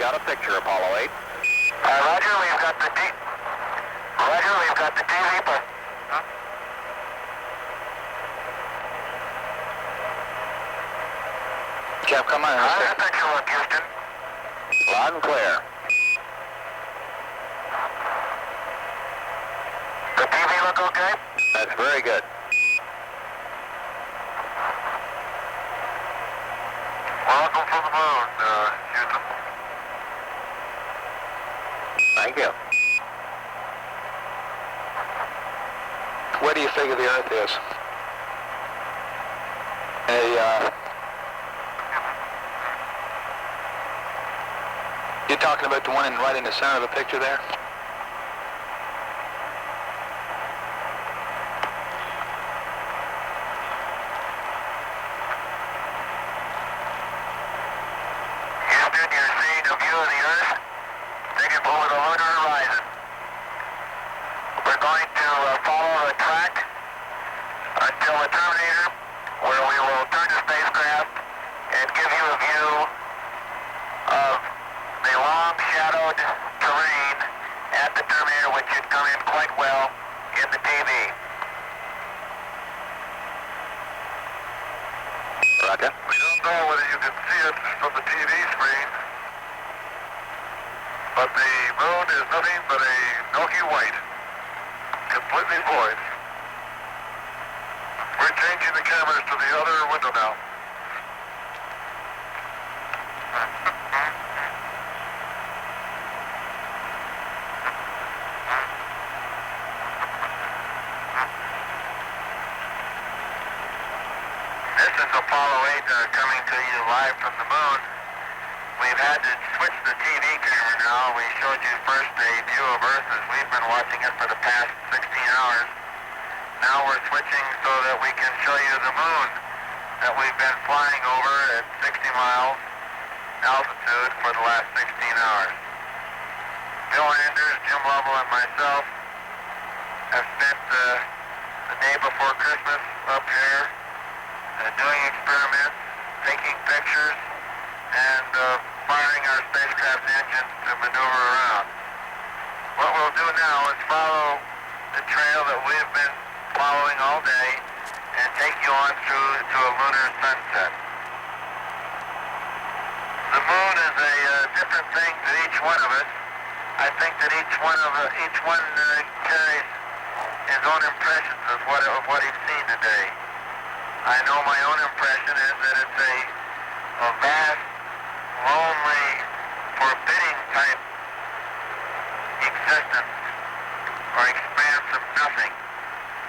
got a picture, Apollo 8. Roger, we've got the Roger, we've got the TV, but... Huh? Jeff, come on. How's the picture look, Houston? Loud and clear. The TV look okay? That's very good. Welcome from the moon, Houston. Thank you. Where do you figure the Earth is? You're talking about the one right in the center of the picture there? Houston, you're seeing a view of the Earth taken over the lunar horizon. We're going to follow the track until the terminator, where we will turn the spacecraft and give you a view of the long shadowed terrain at the terminator, which should come in quite well in the TV. Roger. We don't know whether you can see it from the TV screen, but the moon is nothing but a milky white, completely void. We're changing the cameras to the other window now. This is Apollo 8 coming to you live from the moon. We've had to switch the TV camera now. We showed you first a view of Earth as we've been watching it for the past 16 hours. Now we're switching so that we can show you the moon that we've been flying over at 60 miles altitude for the last 16 hours. Bill Anders, Jim Lovell, and myself have spent the day before Christmas up here doing experiments, taking pictures, and firing our spacecraft engines to maneuver around. What we'll do now is follow the trail that we've been following all day and take you on through to a lunar sunset. The moon is a different thing to each one of us. I think that each one carries his own impressions of what he's seen today. I know my own impression is that it's a vast, lonely, forbidding type existence or expanse of nothing.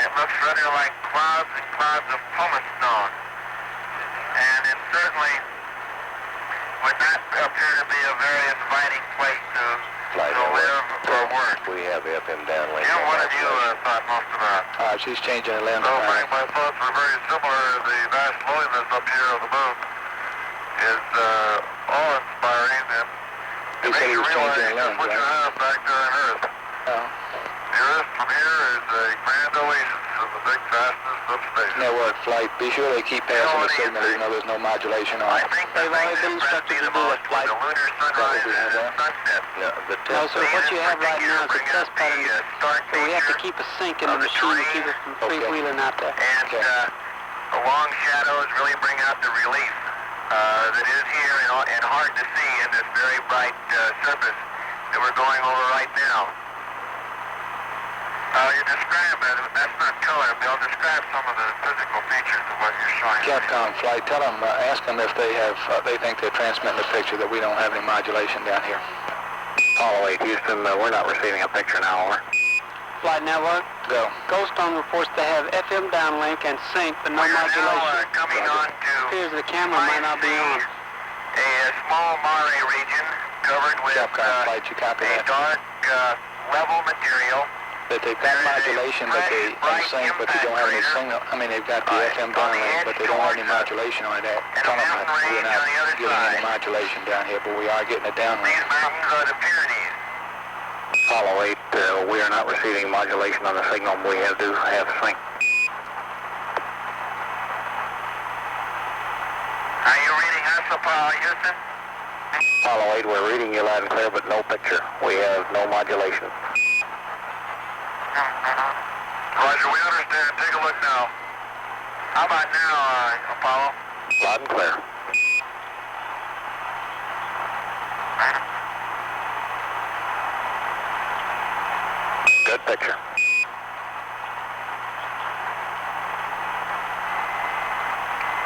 It looks rather like clouds and clouds of pumice stone. And it certainly would not appear to be a very inviting place to live or work. We have FM downlink. Jim, what have you thought most about? She's changing the lens. So, Frank, my thoughts were very similar. The vast loneliness up here of the moon is awe-inspiring, and it makes you realize just what you have back there on Earth. Oh. The Earth from here is a grand oasis in the big vastness of space. Network flight. Be sure they keep passing the signal even though there's no modulation on I it. think the thing that impressed me the most was the lunar sunrise and sunset. No, so what you have right now is a test pattern, so we have to keep a sync in the machine to keep it from freewheeling out there. And the long shadows really bring out the relief that is here and hard to see in this very bright surface that we're going over right now. You describe that. That's not color, Bill. Describe some of the physical features of what you're showing. Capcom flight, tell them, ask them if they have, they think they're transmitting a picture that we don't have any modulation down here. Apollo 8, Houston, we're not receiving a picture now, over. Flight network. Go. Goldstone reports to have FM downlink and sync, but no modulation. Now coming on to appears the camera might not be on. A small mare region covered with Capcom flight, you copy a that? dark level material. That they've got modulation, but they sync, but they don't have any signal. I mean, they've got the FM downlink, but they don't have any modulation on that. Tell them that we're not getting any modulation down here, but we are getting a downlink. These mountains are the Pyrenees. Apollo 8, we are not receiving modulation on the signal. We have to have sync. Are you reading us, Apollo, Houston? Apollo 8, we're reading you loud and clear, but no picture. We have no modulation. Roger, we understand. Take a look now. How about now, Apollo? Loud and clear. Good picture.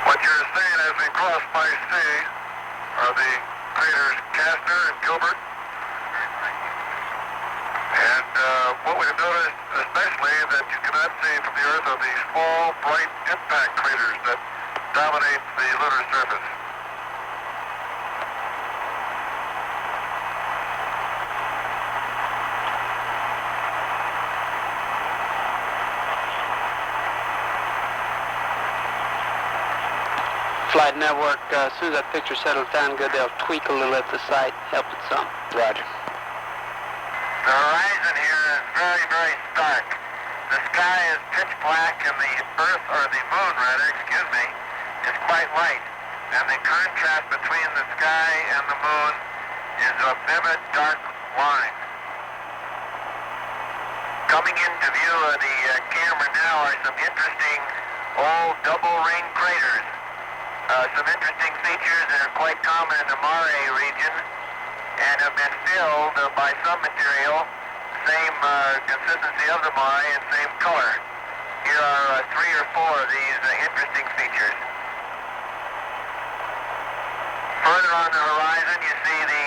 What you're seeing as we cross by sea are the craters Kastner and Gilbert. And what we've noticed especially that you cannot see from the Earth are these small, bright impact craters that dominate the lunar surface. Flight network, as soon as that picture settles down good, they'll tweak a little at the site, help it some. Roger. The horizon here is very, very stark. The sky is pitch black and the Earth, or the moon rather, excuse me, is quite light. And the contrast between the sky and the moon is a vivid dark line. Coming into view of the camera now are some interesting old double ring craters. Some interesting features that are quite common in the Mare region and have been filled by some material, same consistency of the Mare and same color. Here are 3 or 4 of these interesting features. Further on the horizon you see the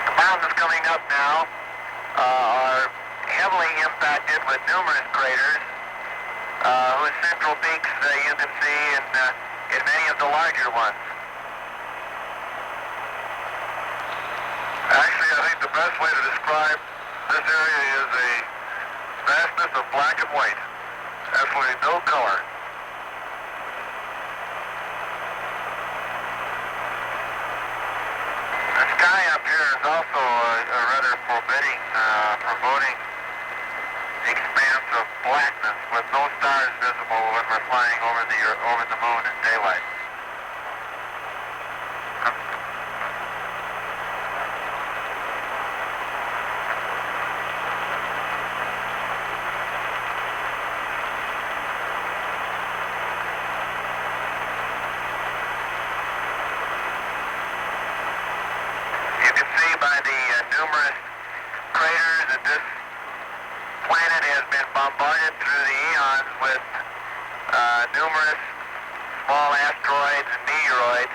the mountains coming up now are heavily impacted with numerous craters whose central peaks you can see in many of the larger ones. Actually, I think the best way to describe this area is a vastness of black and white. Absolutely no color. The sky up here is also a rather forbidding, foreboding expanse of blackness with no stars visible when we're flying over the moon in daylight. You can see by the numerous craters that this planet has been bombarded through the eons with numerous small asteroids and meteoroids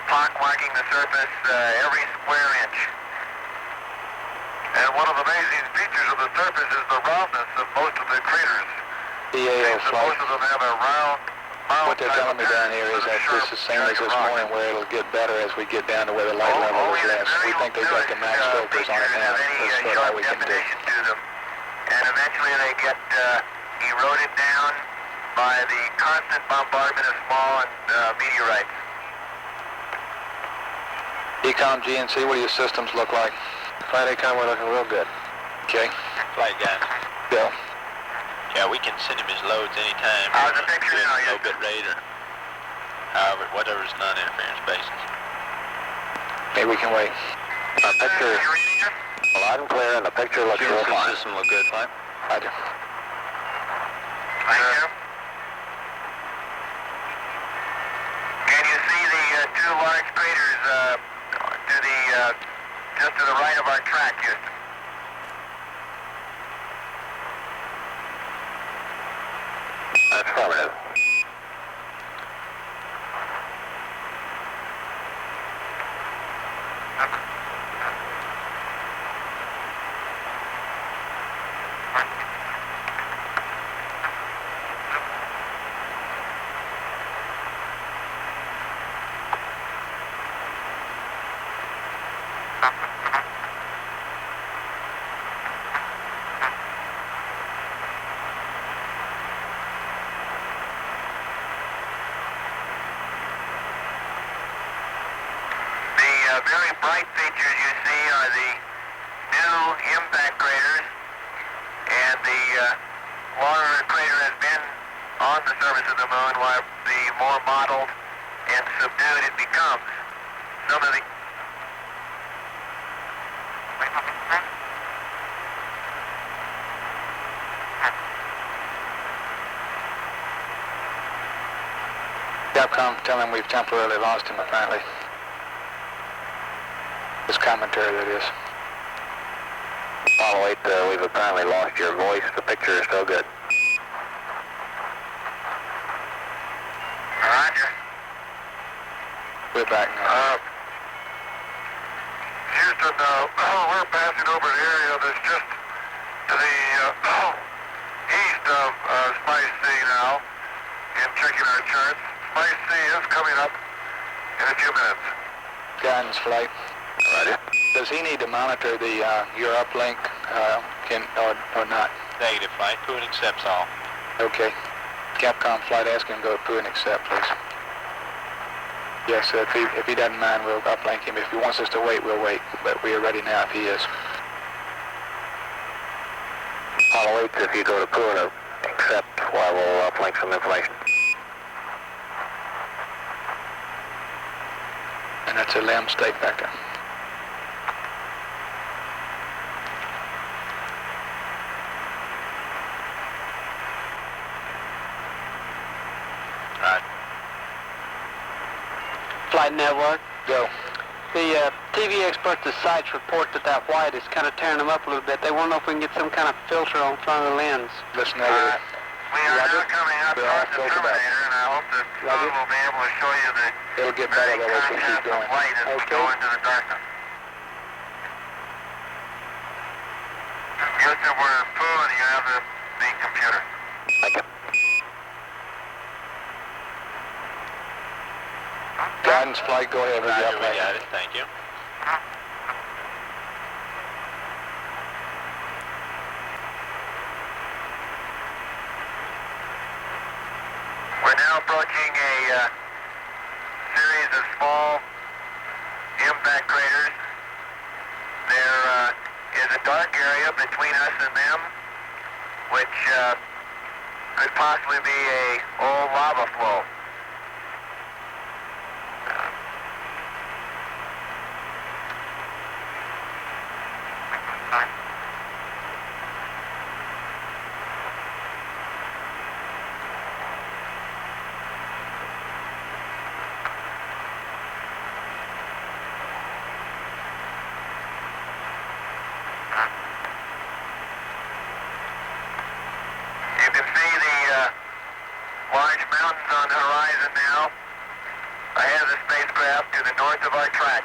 pockmarking the surface every square inch. And one of the amazing features of the surface is the roundness of most of the craters. Most of them have a round. What they're telling me down here is that this is same as this morning, where it'll get better as we get down to where the light level is less. We think they've got the max filters on it now. That's about all we can do. And eventually they get eroded down by the constant bombardment of small meteorites. Ecom, GNC, what do your systems look like? Flight Ecom, we're looking real good. Okay. Flight guys. Bill. Yeah, we can send him his loads anytime. How's the picture now? Low bit rate or however, whatever's non-interference basis. Maybe we can wait. Our picture is Loud and clear, and the picture looks real fine. System look good, fine. Roger. Thank you. Can you see the 2 large craters just to the right of our track, Houston? Affirmative. Very bright features you see are the new impact craters, and the larger crater has on the surface of the moon, the more mottled and subdued it becomes. Some of the Capcom, tell him we've temporarily lost him, apparently. His commentary, that is. Apollo 8, we've apparently lost your voice. The picture is still good. Roger. We're back now. Houston, we're passing over an area that's just to the east of Spice C now, and checking our charts. Spice C is coming up in a few minutes. Guidance flight. Roger. Does he need to monitor the your uplink, or not? Negative flight. Poon accepts all. Okay. Capcom flight, ask him to go through and accept, please. Yes, if he doesn't mind, we'll uplink him. If he wants us to wait, we'll wait. But we are ready now if he is. Apollo 8, if you go to Poon, accept while we'll uplink some information. And that's a LEM state vector. Right. Flight network. Go. The TV experts at sites report that white is kind of tearing them up a little bit. They want to know if we can get some kind of filter on front of the lens. Listen, negative. We are now coming up towards the Terminator, and I hope that soon we'll be able to show you the It'll get better that way if we keep going. light as we go into the darkness. Houston, we're in Poon, and you have the computer. Thank you. Guidance flight, go ahead with the Roger, we uplink. got it. Thank you. We're now approaching a series of small impact craters. There is a dark area between us and them, which could possibly be a old lava flow. You can see the large mountains on the horizon now, ahead of the spacecraft to the north of our track.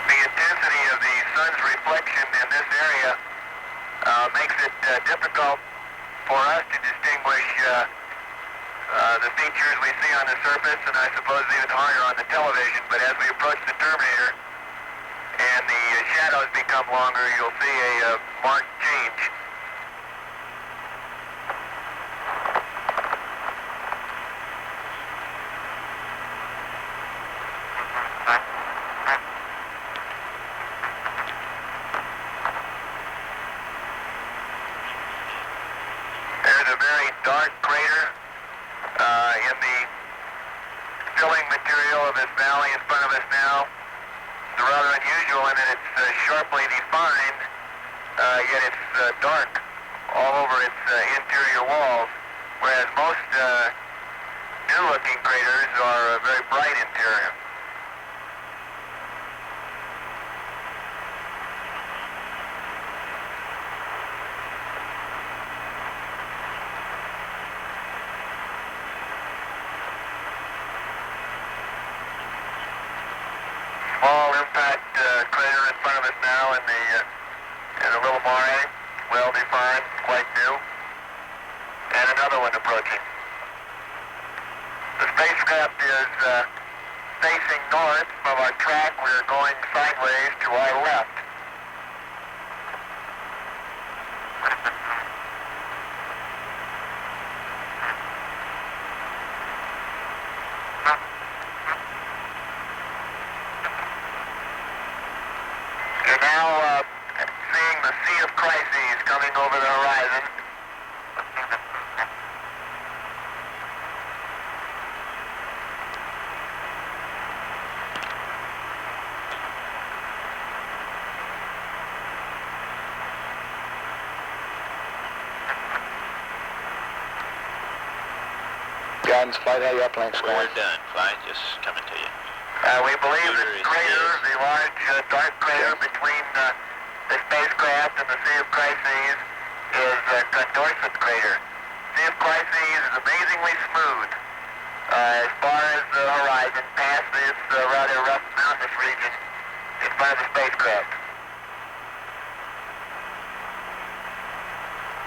The intensity of the sun's reflection in this area makes it difficult for us to distinguish the features we see on the surface, and I suppose even harder on the television. But as we approach the Terminator and the shadows become longer, you'll see a marked change. There's a very dark crater in the filling material of this valley in front of us now. It's rather unusual in that it's sharply defined, yet it's dark all over its interior walls, whereas most new-looking craters are a very bright interior. Small impact crater in front of us now in the little mare, well defined, quite new, and another one approaching. The spacecraft is facing north from our track. We're going sideways to our left. Crises coming over the horizon. Guidance flight, how your uplinks going? We're done. Flight just coming to you. We believe the Computer crater, is- the large dark crater between the spacecraft and the Sea of Crises is Condorcet crater. Sea of Crises is amazingly smooth as far as the horizon past this rather rough mountainous region in front of the spacecraft.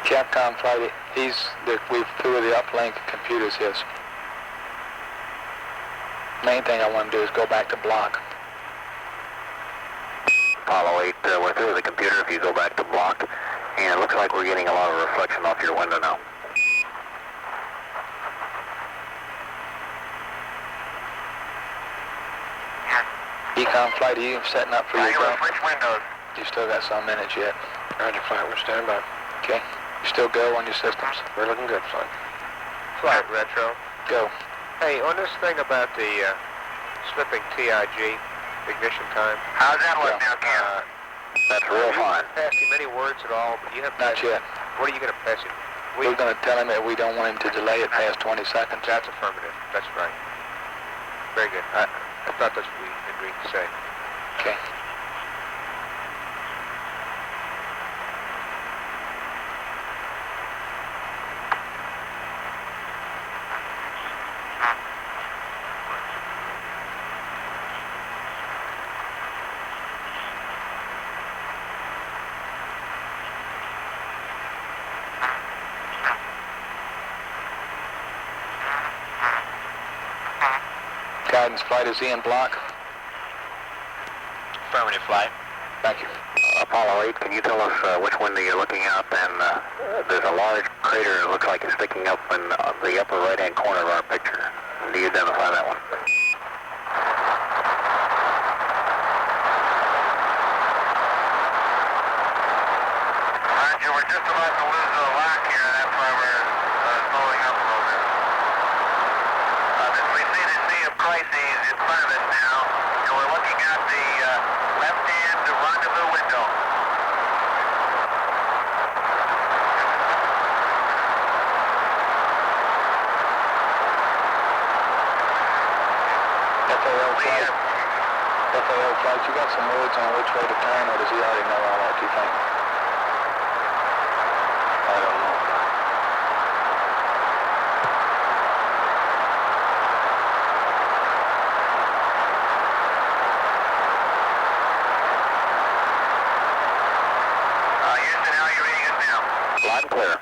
Capcom flight, we've through the uplink computers his. Main thing I want to do is go back to block. Apollo 8, we're through the computer if you go back to block, and it looks like we're getting a lot of reflection off your window now. Econ flight, are you setting up for your Regular go? switch windows. You still got some minutes yet? Roger, flight, we're standing by. Okay. You still go on your systems? We're looking good, flight. Flight retro. Go. Hey, on this thing about the slipping TIG, ignition time. How's that look now, Cam? That's real fine. Passed him any words at all, but you have Not yet. What are you going to pass him? We're going to tell him that we don't want him to delay it past 20 seconds. That's affirmative. That's right. Very good. I thought that's what we agreed to say. Okay. Guidance flight is in block. Affirmative flight. Thank you. Apollo 8, can you tell us which window you're looking out? And there's a large crater that looks like it's sticking up in the upper right-hand corner of our picture. Do you identify that one? Roger, we're just about to lose the lock here. That's why we're slowing up a little bit. We see the Sea of Crises in front of us now, and we're looking at the left-hand rendezvous window. FAO flight, you got some words on which way to turn, or does he already know all that, you think? I don't know. Houston, how are you reading us now? Loud and clear.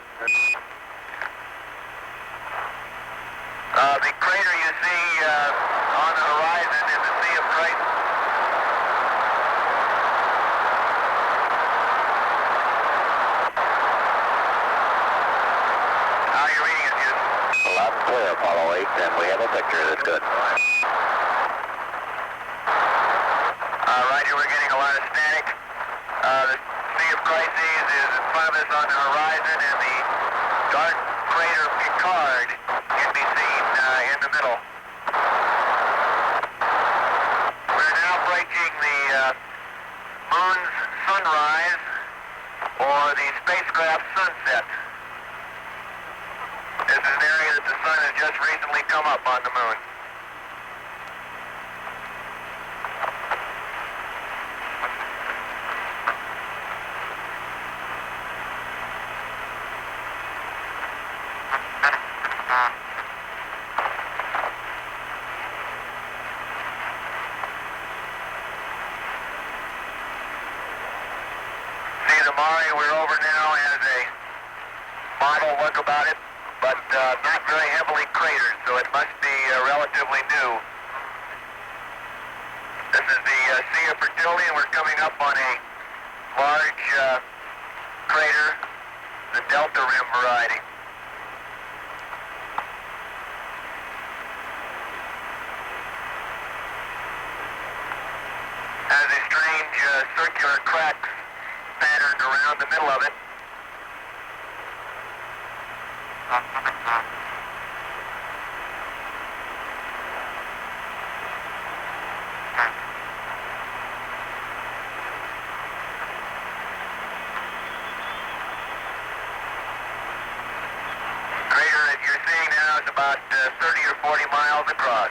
The crater you see on the horizon is the Sea of Crisis. How are you reading us, Houston? Loud and clear, Apollo 8, and we have a picture that's good. Roger, we're getting a lot of static. The Sea of Crises is in front of us on the horizon, and the dark crater Picard can be seen in the middle. We're now breaking the moon's sunrise, or the spacecraft sunset. This is an area that the sun has just recently come up on the moon. See the Mari, we're over now as a model look about it, but not very heavily cratered, so it must be relatively new. This is the Sea of Fertility, and we're coming up on a large crater, the Delta Rim variety. Has a strange circular cracks patterned around the middle of it. Crater that you're seeing now is about 30 or 40 miles across.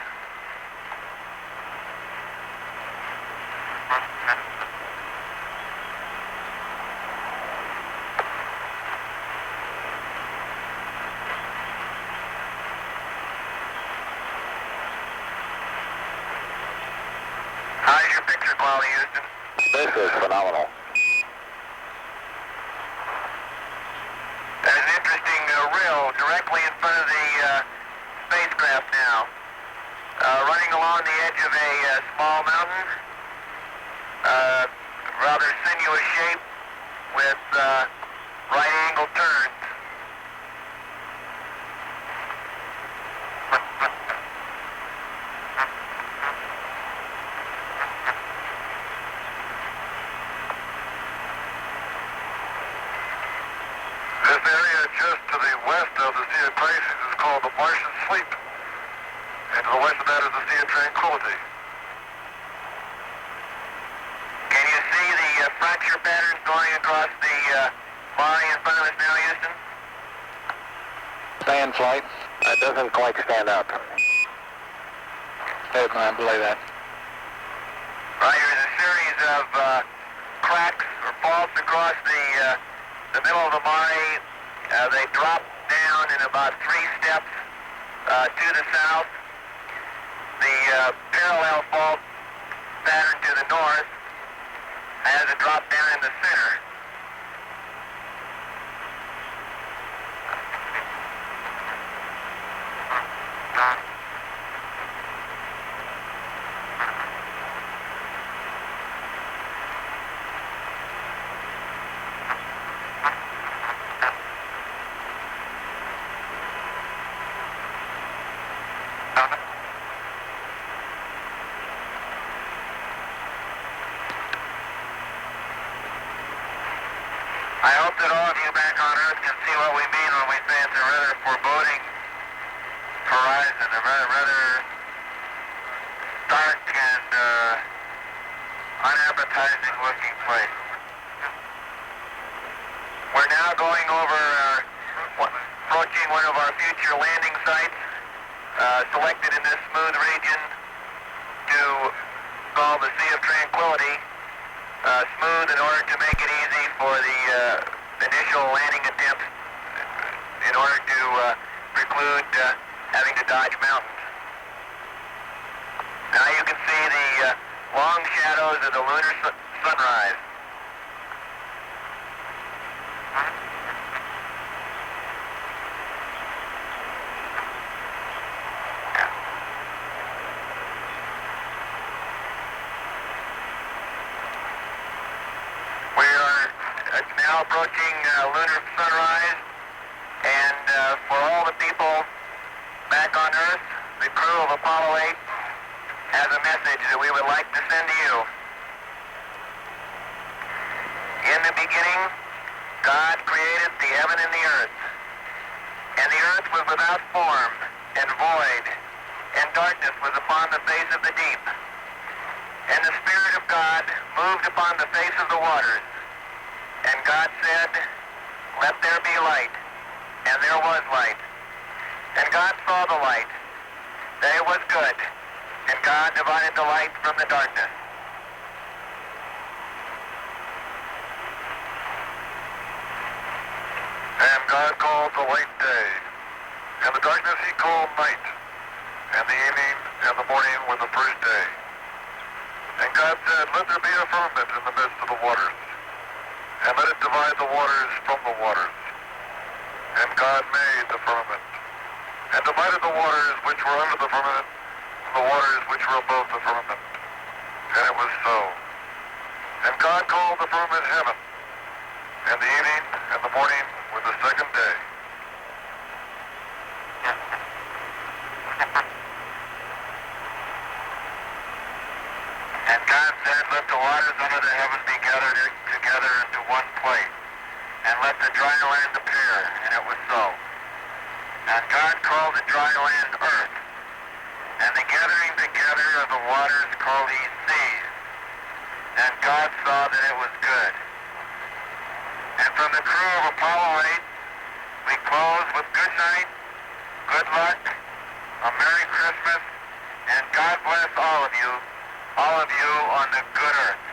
How's your picture quality, Houston? This is phenomenal. There's an interesting rill directly in front of the spacecraft now. Running along the edge of a small mountain. Rather sinuous shape with right angle turns. This area just to the west of the Sea of Crisis is called the Martian Sleep. And to the west of that is the Sea of Tranquility. Can you see the fracture patterns going across the Mare in front of us now, Houston? Stay in flight. It doesn't quite stand up. Never mind, below that. Right, there's a series of cracks or faults across the middle of the Mare. They drop down in about 3 steps to the south. The parallel fault pattern to the north has a drop down in the center. I hope that all of you back on Earth can see what we mean when we say it's a rather foreboding horizon, a rather dark and unappetizing looking place. We're now going over, approaching one of our future landing sites, selected in this smooth region to call the Sea of Tranquility. Smooth in order to make it easy for the initial landing attempts in order to preclude having to dodge mountains. Now you can see the long shadows of the lunar sunrise. Now approaching lunar sunrise, and for all the people back on Earth, the crew of Apollo 8 has a message that we would like to send to you. In the beginning, God created the heaven and the earth, and the earth was without form and void, and darkness was upon the face of the deep. And the Spirit of God moved upon the face of the waters. And God said, "Let there be light." And there was light. And God saw the light, that it was good. And God divided the light from the darkness. And God called the light day, and the darkness he called night, and the evening and the morning were the first day. And God said, "Let there be a firmament in the midst of the waters, and let it divide the waters from the waters." And God made the firmament, and divided the waters which were under the firmament from the waters which were above the firmament. And it was so. And God called the firmament heaven, and the evening and the morning were the second day. And God said, "Let the waters under the heaven be gathered together into one place." and let the dry land appear, and it was so. And God called the dry land earth, and the gathering together of the waters called he seas. And God saw that it was good. And from the crew of Apollo 8, we close with good night, good luck, a Merry Christmas, and God bless all of you on the good earth.